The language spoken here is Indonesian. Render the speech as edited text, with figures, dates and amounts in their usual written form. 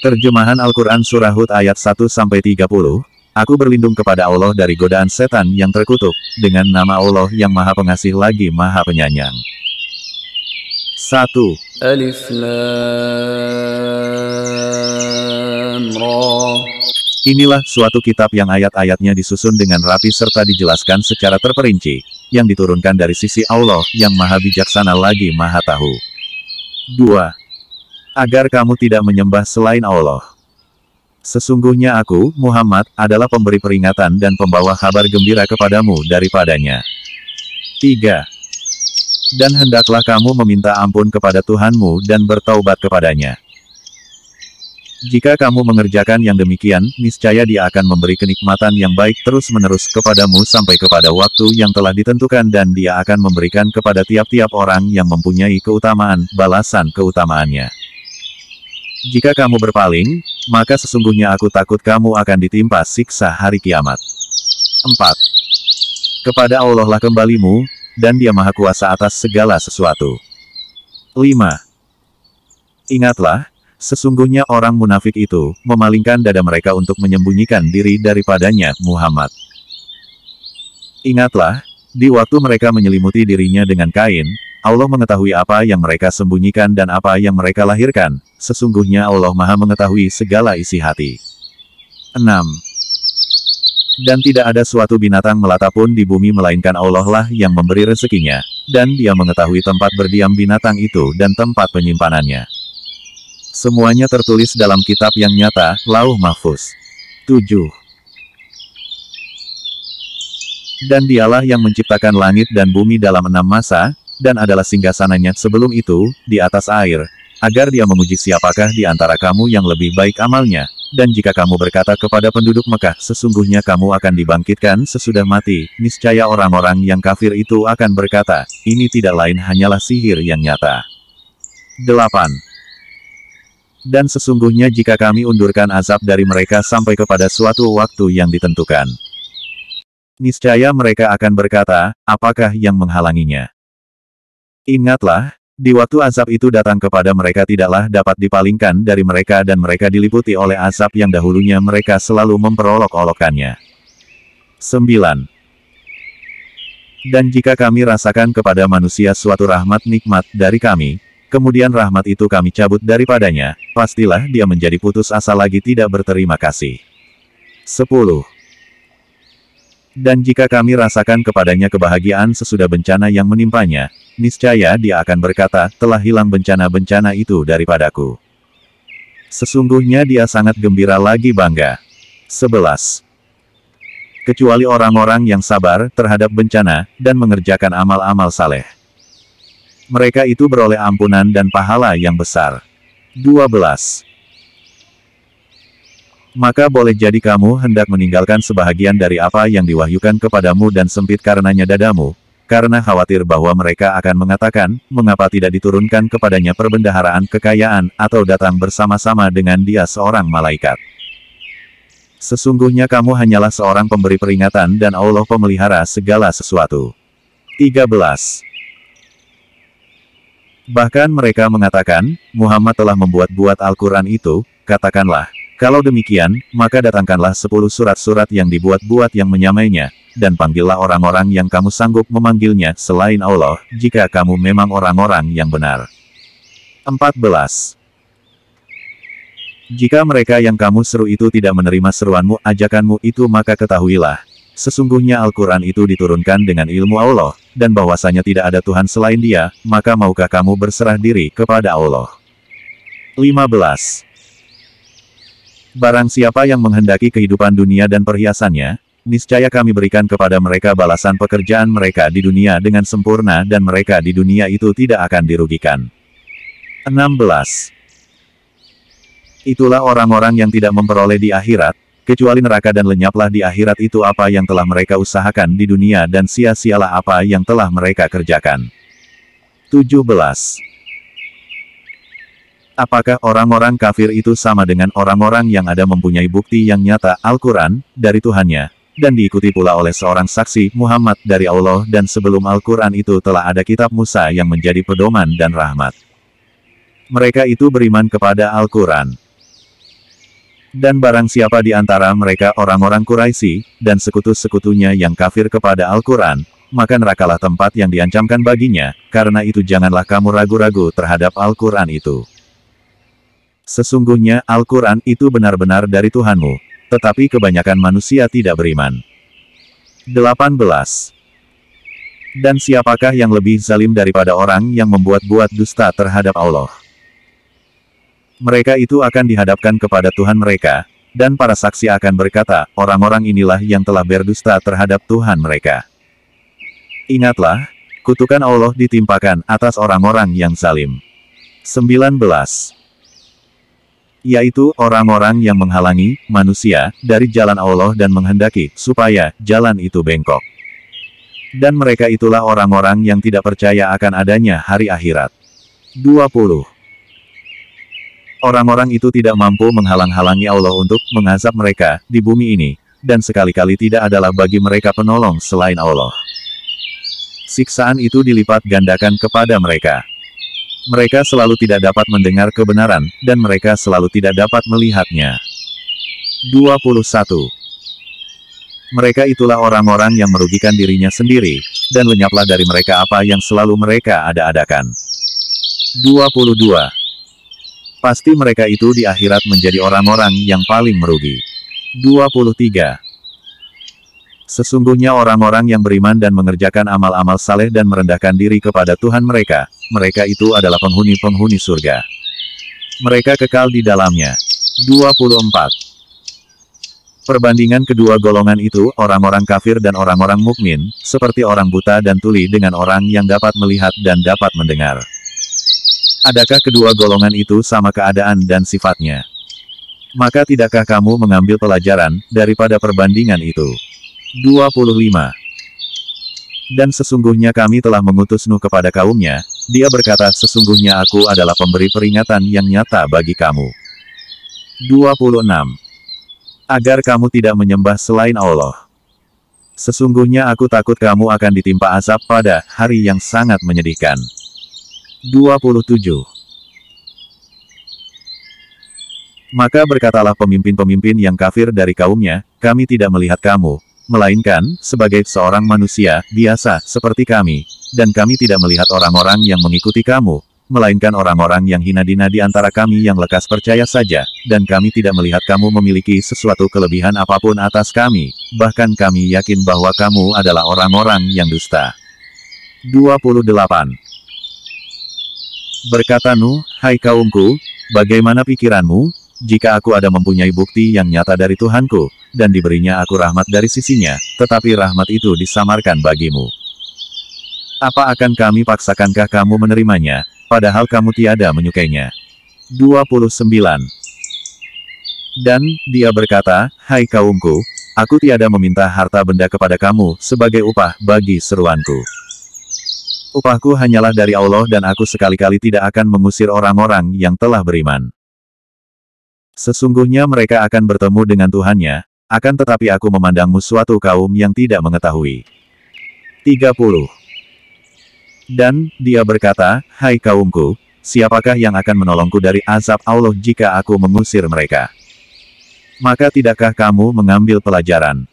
Terjemahan Al-Quran Surah Hud ayat 1-30, Aku berlindung kepada Allah dari godaan setan yang terkutuk, dengan nama Allah yang Maha Pengasih lagi Maha Penyayang. 1. Alif Lam Ra. Inilah suatu kitab yang ayat-ayatnya disusun dengan rapi serta dijelaskan secara terperinci, yang diturunkan dari sisi Allah yang Maha Bijaksana lagi Maha Tahu. 2. Agar kamu tidak menyembah selain Allah. Sesungguhnya aku, Muhammad, adalah pemberi peringatan dan pembawa kabar gembira kepadamu daripadanya. 3. Dan hendaklah kamu meminta ampun kepada Tuhanmu dan bertaubat kepadanya. Jika kamu mengerjakan yang demikian, niscaya Dia akan memberi kenikmatan yang baik terus-menerus kepadamu sampai kepada waktu yang telah ditentukan dan Dia akan memberikan kepada tiap-tiap orang yang mempunyai keutamaan, balasan keutamaannya. Jika kamu berpaling, maka sesungguhnya aku takut kamu akan ditimpa siksa hari kiamat. 4. Kepada Allah lah kembalimu, dan Dia Maha Kuasa atas segala sesuatu. 5. Ingatlah, sesungguhnya orang munafik itu, memalingkan dada mereka untuk menyembunyikan diri daripadanya, Muhammad. Ingatlah, di waktu mereka menyelimuti dirinya dengan kain, Allah mengetahui apa yang mereka sembunyikan dan apa yang mereka lahirkan, sesungguhnya Allah Maha mengetahui segala isi hati. 6. Dan tidak ada suatu binatang melata pun di bumi melainkan Allah lah yang memberi rezekinya, dan Dia mengetahui tempat berdiam binatang itu dan tempat penyimpanannya. Semuanya tertulis dalam kitab yang nyata, Lauh Mahfuz. 7. Dan Dialah yang menciptakan langit dan bumi dalam 6 masa, dan adalah singgasananya sebelum itu, di atas air, agar Dia menguji siapakah di antara kamu yang lebih baik amalnya, dan jika kamu berkata kepada penduduk Mekah, sesungguhnya kamu akan dibangkitkan sesudah mati, niscaya orang-orang yang kafir itu akan berkata, ini tidak lain hanyalah sihir yang nyata. 8. Dan sesungguhnya jika kami undurkan azab dari mereka sampai kepada suatu waktu yang ditentukan, niscaya mereka akan berkata, apakah yang menghalanginya? Ingatlah, di waktu azab itu datang kepada mereka tidaklah dapat dipalingkan dari mereka dan mereka diliputi oleh azab yang dahulunya mereka selalu memperolok-olokkannya. 9. Dan jika kami rasakan kepada manusia suatu rahmat nikmat dari kami, kemudian rahmat itu kami cabut daripadanya, pastilah dia menjadi putus asa lagi tidak berterima kasih. 10. Dan jika kami rasakan kepadanya kebahagiaan sesudah bencana yang menimpanya, niscaya dia akan berkata, telah hilang bencana-bencana itu daripadaku. Sesungguhnya dia sangat gembira lagi bangga. 11. Kecuali orang-orang yang sabar terhadap bencana, dan mengerjakan amal-amal saleh. Mereka itu beroleh ampunan dan pahala yang besar. 12. Maka boleh jadi kamu hendak meninggalkan sebahagian dari apa yang diwahyukan kepadamu dan sempit karenanya dadamu, karena khawatir bahwa mereka akan mengatakan, mengapa tidak diturunkan kepadanya perbendaharaan kekayaan, atau datang bersama-sama dengan dia seorang malaikat. Sesungguhnya kamu hanyalah seorang pemberi peringatan dan Allah pemelihara segala sesuatu. 13. Bahkan mereka mengatakan, Muhammad telah membuat-buat Al-Quran itu, katakanlah, kalau demikian, maka datangkanlah 10 surat-surat yang dibuat-buat yang menyamainya, dan panggillah orang-orang yang kamu sanggup memanggilnya selain Allah, jika kamu memang orang-orang yang benar. 14. Jika mereka yang kamu seru itu tidak menerima seruanmu, ajakanmu itu maka ketahuilah, sesungguhnya Al-Quran itu diturunkan dengan ilmu Allah, dan bahwasanya tidak ada Tuhan selain Dia, maka maukah kamu berserah diri kepada Allah? 15. Barang siapa yang menghendaki kehidupan dunia dan perhiasannya, niscaya kami berikan kepada mereka balasan pekerjaan mereka di dunia dengan sempurna dan mereka di dunia itu tidak akan dirugikan. 16. Itulah orang-orang yang tidak memperoleh di akhirat, kecuali neraka dan lenyaplah di akhirat itu apa yang telah mereka usahakan di dunia dan sia-sialah apa yang telah mereka kerjakan. 17. Apakah orang-orang kafir itu sama dengan orang-orang yang ada mempunyai bukti yang nyata, Al-Quran, dari Tuhannya, dan diikuti pula oleh seorang saksi, Muhammad, dari Allah dan sebelum Al-Quran itu telah ada kitab Musa yang menjadi pedoman dan rahmat. Mereka itu beriman kepada Al-Quran. Dan barang siapa di antara mereka orang-orang Quraisy, dan sekutu-sekutunya yang kafir kepada Al-Quran, maka nerakalah tempat yang diancamkan baginya, karena itu janganlah kamu ragu-ragu terhadap Al-Quran itu. Sesungguhnya Al-Quran itu benar-benar dari Tuhanmu, tetapi kebanyakan manusia tidak beriman. 18. Dan siapakah yang lebih zalim daripada orang yang membuat-buat dusta terhadap Allah? Mereka itu akan dihadapkan kepada Tuhan mereka, dan para saksi akan berkata, orang-orang inilah yang telah berdusta terhadap Tuhan mereka. Ingatlah, kutukan Allah ditimpakan atas orang-orang yang zalim. 19. Yaitu orang-orang yang menghalangi manusia dari jalan Allah dan menghendaki supaya jalan itu bengkok. Dan mereka itulah orang-orang yang tidak percaya akan adanya hari akhirat. 20. Orang-orang itu tidak mampu menghalang-halangi Allah untuk mengazab mereka di bumi ini, dan sekali-kali tidak adalah bagi mereka penolong selain Allah. Siksaan itu dilipat gandakan kepada mereka. Mereka selalu tidak dapat mendengar kebenaran, dan mereka selalu tidak dapat melihatnya. 21. Mereka itulah orang-orang yang merugikan dirinya sendiri, dan lenyaplah dari mereka apa yang selalu mereka ada-adakan. 22. Pasti mereka itu di akhirat menjadi orang-orang yang paling merugi. 23. Sesungguhnya orang-orang yang beriman dan mengerjakan amal-amal saleh dan merendahkan diri kepada Tuhan mereka, mereka itu adalah penghuni-penghuni surga. Mereka kekal di dalamnya. 24. Perbandingan kedua golongan itu, orang-orang kafir dan orang-orang mukmin, seperti orang buta dan tuli dengan orang yang dapat melihat dan dapat mendengar. Adakah kedua golongan itu sama keadaan dan sifatnya? Maka tidakkah kamu mengambil pelajaran daripada perbandingan itu? 25. Dan sesungguhnya kami telah mengutus Nuh kepada kaumnya, dia berkata sesungguhnya aku adalah pemberi peringatan yang nyata bagi kamu. 26. Agar kamu tidak menyembah selain Allah. Sesungguhnya aku takut kamu akan ditimpa azab pada hari yang sangat menyedihkan. 27. Maka berkatalah pemimpin-pemimpin yang kafir dari kaumnya, kami tidak melihat kamu, melainkan, sebagai seorang manusia, biasa, seperti kami, dan kami tidak melihat orang-orang yang mengikuti kamu, melainkan orang-orang yang hina dina di antara kami yang lekas percaya saja, dan kami tidak melihat kamu memiliki sesuatu kelebihan apapun atas kami, bahkan kami yakin bahwa kamu adalah orang-orang yang dusta. 28. Berkata Nuh, hai kaumku, bagaimana pikiranmu, jika aku ada mempunyai bukti yang nyata dari Tuhanku, dan diberinya aku rahmat dari sisinya, tetapi rahmat itu disamarkan bagimu. Apa akan kami paksakankah kamu menerimanya, padahal kamu tiada menyukainya? 29. Dan, dia berkata, hai kaumku, aku tiada meminta harta benda kepada kamu sebagai upah bagi seruanku. Upahku hanyalah dari Allah dan aku sekali-kali tidak akan mengusir orang-orang yang telah beriman. Sesungguhnya mereka akan bertemu dengan Tuhannya, akan tetapi aku memandangmu suatu kaum yang tidak mengetahui. 30. Dan, dia berkata, hai kaumku, siapakah yang akan menolongku dari azab Allah jika aku mengusir mereka? Maka tidakkah kamu mengambil pelajaran?